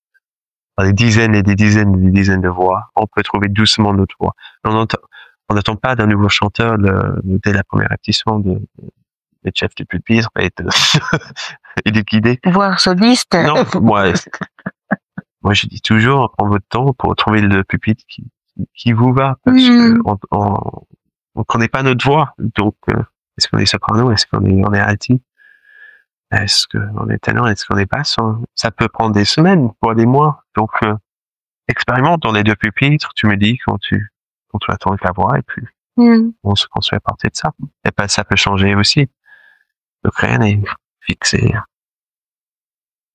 Speaker 3: dizaines et des dizaines et des dizaines de voix. On peut trouver doucement notre voix. On n'attend pas d'un nouveau chanteur dès la première répétition de chef de pupitre et de guider.
Speaker 2: Voire soliste.
Speaker 3: Non, moi je dis toujours, prends votre temps pour trouver le pupitre qui vous va, parce que on connaît pas notre voix. Donc, est-ce qu'on est soprano? Est-ce qu'on est alti? Est-ce qu'on est ténor? Est-ce qu'on est basse? Ça peut prendre des semaines, voire des mois. Donc, expérimente dans les 2 pupitres. Tu me dis quand tu attends ta voix et puis on se construit à partir de ça. Et ben, ça peut changer aussi. Donc, rien n'est fixé.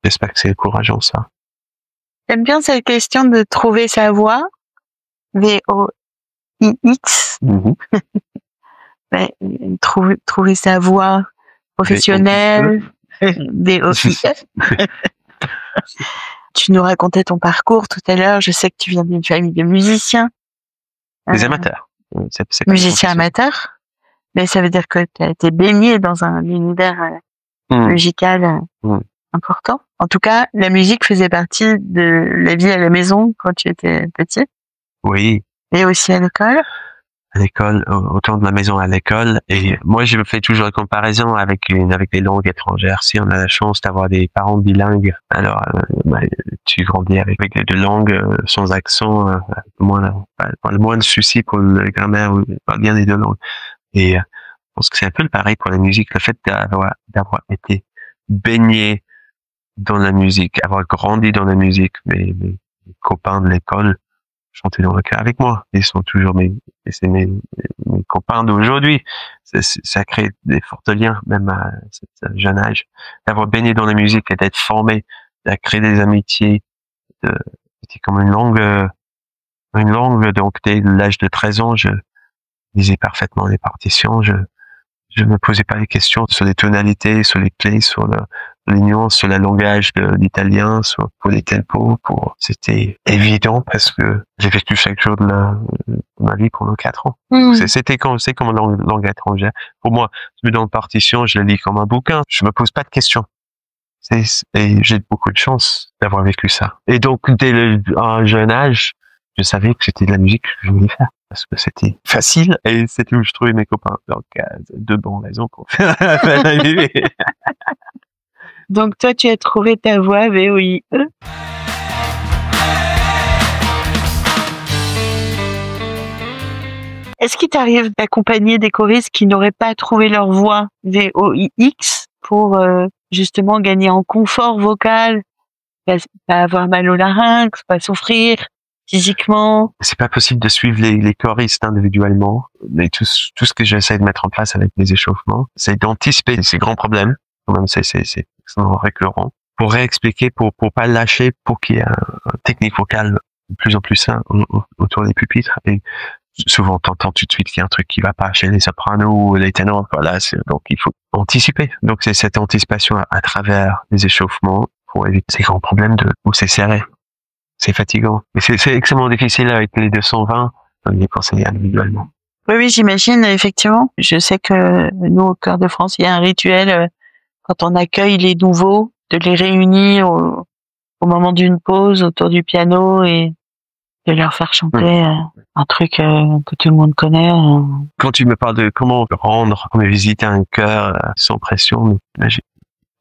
Speaker 3: J'espère que c'est encourageant, ça.
Speaker 2: J'aime bien cette question de trouver sa voix. V-O-I-X. Trouver sa voix professionnelle. V-O-I-F. Tu nous racontais ton parcours tout à l'heure. Je sais que tu viens d'une famille de musiciens.
Speaker 3: Des amateurs.
Speaker 2: C'est musiciens amateurs. Mais ça veut dire que tu as été baigné dans un univers musical important. En tout cas, la musique faisait partie de la vie à la maison quand tu étais petit.
Speaker 3: Oui.
Speaker 2: Et aussi à l'école.
Speaker 3: À l'école, autant de la maison à l'école. Et moi, je me fais toujours la comparaison avec les langues étrangères. Si on a la chance d'avoir des parents bilingues, alors tu grandis avec les 2 langues sans accent, le moins de soucis pour la grammaire, pas bien les 2 langues. Et je pense que c'est un peu le pareil pour la musique. Le fait d'avoir été baigné dans la musique, avoir grandi dans la musique, mes copains de l'école chantaient dans le chœur avec moi. Ils sont toujours mes copains d'aujourd'hui. Ça crée des forts liens, même à ce jeune âge. D'avoir baigné dans la musique et d'être formé, de créer des amitiés. C'était comme une langue. Donc, dès l'âge de 13 ans, je lisais parfaitement les partitions. Je me posais pas les questions sur les tonalités, sur les clés, sur les nuances, sur le langage de l'italien, pour les tempos. C'était évident parce que j'ai vécu chaque jour de ma vie pendant 4 ans. C'est comme une langue étrangère. Pour moi, je me donne une partition, je la lis comme un bouquin. Je me pose pas de questions. Et j'ai beaucoup de chance d'avoir vécu ça. Et donc, dès un jeune âge, je savais que c'était de la musique que je voulais faire parce que c'était facile et c'était où je trouvais mes copains. Donc, deux bonnes raisons pour faire.
Speaker 2: Donc toi, tu as trouvé ta voix VOIE. Est-ce qu'il t'arrive d'accompagner des choristes qui n'auraient pas trouvé leur voix VOIX pour justement gagner en confort vocal, pas avoir mal au larynx, pas souffrir physiquement?
Speaker 3: C'est pas possible de suivre les choristes individuellement, mais tout ce que j'essaie de mettre en place avec les échauffements, c'est d'anticiper ces grands problèmes. Quand même, c'est extrêmement récurrent. Pour réexpliquer, pour pas lâcher, pour qu'il y ait un technique vocale de plus en plus sain autour des pupitres. Et souvent, t'entends tout de suite qu'il y a un truc qui va pas chez les sopranos ou les ténors. Voilà, donc il faut anticiper. Donc c'est cette anticipation à travers les échauffements pour éviter ces grands problèmes où c'est serré. C'est fatigant. Mais c'est extrêmement difficile avec les 220 de les conseiller individuellement.
Speaker 2: Oui, j'imagine, effectivement. Je sais que nous, au Chœur de France, il y a un rituel quand on accueille les nouveaux, de les réunir au moment d'une pause autour du piano et de leur faire chanter un truc que tout le monde connaît.
Speaker 3: Quand tu me parles de comment visiter un chœur sans pression, j'ai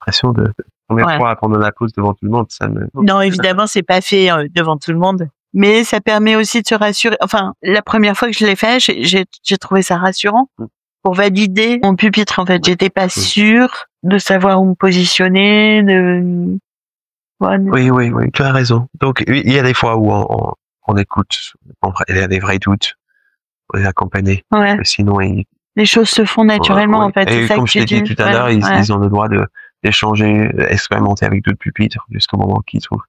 Speaker 3: l'impression de première fois pendant la pause devant tout le monde, ça me...
Speaker 2: Non, évidemment, c'est pas fait devant tout le monde. Mais ça permet aussi de se rassurer. Enfin, la première fois que je l'ai fait, j'ai trouvé ça rassurant pour valider mon pupitre. En fait, j'étais pas sûre de savoir où me positionner.
Speaker 3: Oui, tu as raison. Donc, il y a des fois où on écoute, il y a des vrais doutes, on est accompagné.
Speaker 2: Ouais.
Speaker 3: Sinon,
Speaker 2: les choses se font naturellement, en fait.
Speaker 3: Et comme je t'ai dit tout à l'heure, ils ont le droit d'échanger, expérimenter avec d'autres pupitres jusqu'au moment qu'ils trouvent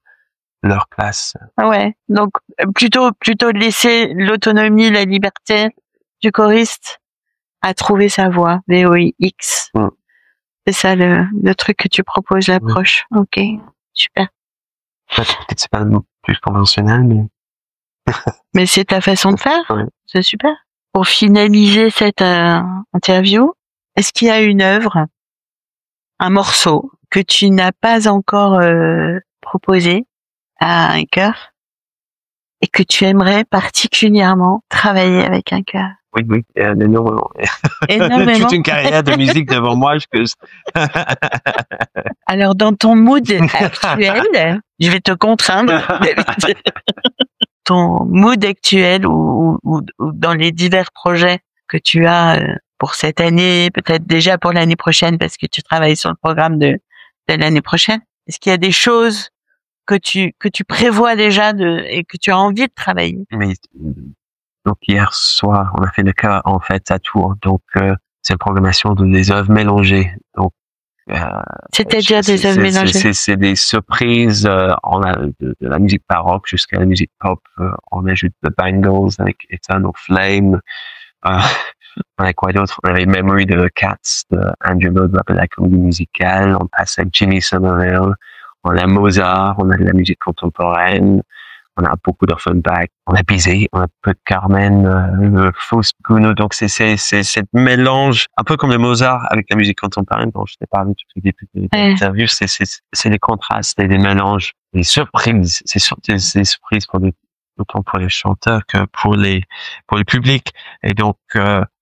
Speaker 3: leur place.
Speaker 2: Ouais. Donc, plutôt de laisser l'autonomie, la liberté du choriste à trouver sa voix, VOIX. C'est ça le truc que tu proposes, l'approche. Ok, super.
Speaker 3: Peut-être c'est pas le plus conventionnel, mais...
Speaker 2: Mais c'est ta façon de faire.
Speaker 3: Ouais.
Speaker 2: C'est super. Pour finaliser cette interview, est-ce qu'il y a une œuvre, un morceau que tu n'as pas encore proposé à un chœur et que tu aimerais particulièrement travailler avec un chœur?
Speaker 3: Oui, énormément. Toute une carrière de musique devant moi.
Speaker 2: Alors, dans ton mood actuel, je vais te contraindre. Ton mood actuel ou dans les divers projets que tu as pour cette année, peut-être déjà pour l'année prochaine parce que tu travailles sur le programme de l'année prochaine. Est-ce qu'il y a des choses que tu prévois déjà et que tu as envie de travailler?
Speaker 3: Mais donc hier soir, on a fait le chœur en fait à Tours. Donc c'est une programmation des œuvres mélangées. Donc
Speaker 2: c'est-à-dire des œuvres mélangées.
Speaker 3: C'est des surprises. On a de la musique baroque jusqu'à la musique pop. On ajoute The Bangles avec Eternal Flame. On a quoi d'autre? On avait Memory de Cats de Andrew Lloyd Webber, la comédie musicale. On passe avec Jimmy Somerville. On a Mozart. On a de la musique contemporaine. On a beaucoup d'Offenbach, on a Bizet, on a un peu de Carmen, Faust, Gounod. Donc c'est cette mélange, un peu comme le Mozart avec la musique contemporaine dont je t'ai parlé tout au début de l'interview. C'est les contrastes et les mélanges, les surprises. C'est surtout des surprises autant pour les chanteurs que pour les publics. Et donc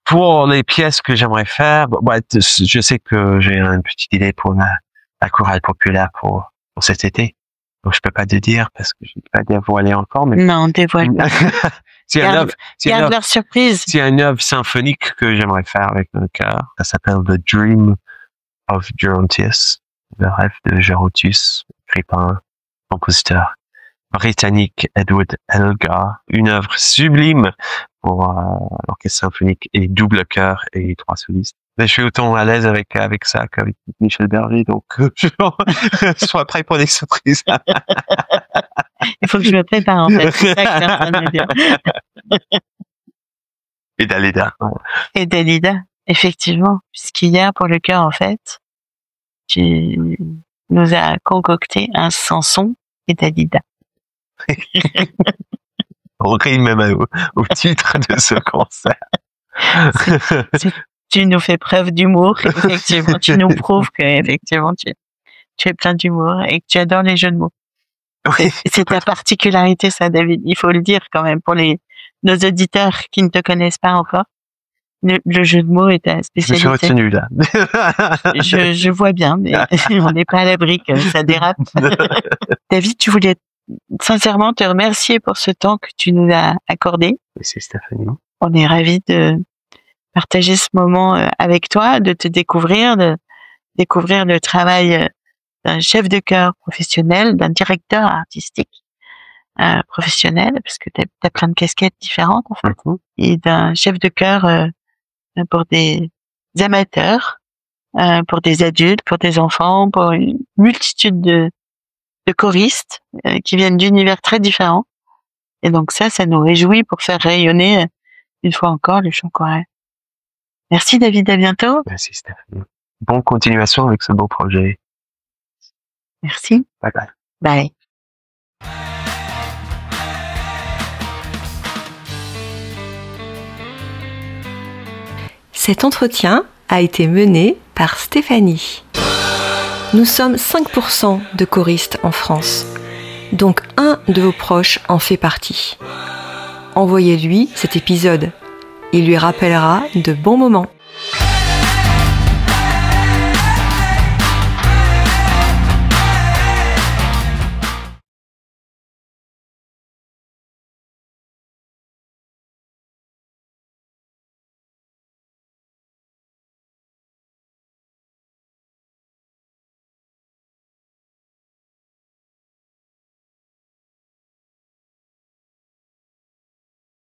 Speaker 3: pour les pièces que j'aimerais faire, je sais que j'ai une petite idée pour la chorale populaire pour cet été. Donc, je peux pas te dire parce que je n'ai pas dévoilé encore, mais...
Speaker 2: Non, dévoile pas. Garde leur surprise.
Speaker 3: Il y a une œuvre symphonique que j'aimerais faire avec un chœur. Ça s'appelle The Dream of Gerontius. Le rêve de Gerontius, écrit par un compositeur britannique, Edward Elgar. Une œuvre sublime pour l'orchestre symphonique et double chœur et 3 solistes. Mais je suis autant à l'aise avec ça qu'avec Michel Berger, donc je sois prêt pour des surprises.
Speaker 2: Il faut que je me prépare, en fait. C'est ça que t'es en train de me dire.
Speaker 3: Et Dalida.
Speaker 2: Et Dalida, effectivement. Puisqu'hier, pour le chœur, en fait, tu nous as concocté un Samson et Dalida.
Speaker 3: On rit même au titre de ce concert.
Speaker 2: Tu nous fais preuve d'humour, effectivement. Tu nous prouves que, effectivement, tu es plein d'humour et que tu adores les jeux de mots.
Speaker 3: Oui.
Speaker 2: C'est ta particularité, ça, David. Il faut le dire quand même pour nos auditeurs qui ne te connaissent pas encore. Le jeu de mots est ta spécialité.
Speaker 3: Je me suis retenu là.
Speaker 2: Je vois bien, mais on n'est pas à l'abri que ça dérape. David, tu voulais sincèrement te remercier pour ce temps que tu nous as accordé.
Speaker 3: C'est Stéphanie.
Speaker 2: On est ravis de partager ce moment avec toi, de te découvrir, de découvrir le travail d'un chef de chœur professionnel, d'un directeur artistique professionnel, parce que t'as plein de casquettes différentes en fait, et d'un chef de chœur pour des amateurs, pour des adultes, pour des enfants, pour une multitude de choristes qui viennent d'univers très différents. Et donc ça nous réjouit pour faire rayonner une fois encore le chant choral. Merci David, à bientôt.
Speaker 3: Merci Stéphanie. Bonne continuation avec ce beau projet.
Speaker 2: Merci.
Speaker 3: Bye bye.
Speaker 2: Bye.
Speaker 1: Cet entretien a été mené par Stéphanie. Nous sommes 5% de choristes en France, donc un de vos proches en fait partie. Envoyez-lui cet épisode, il lui rappellera de bons moments.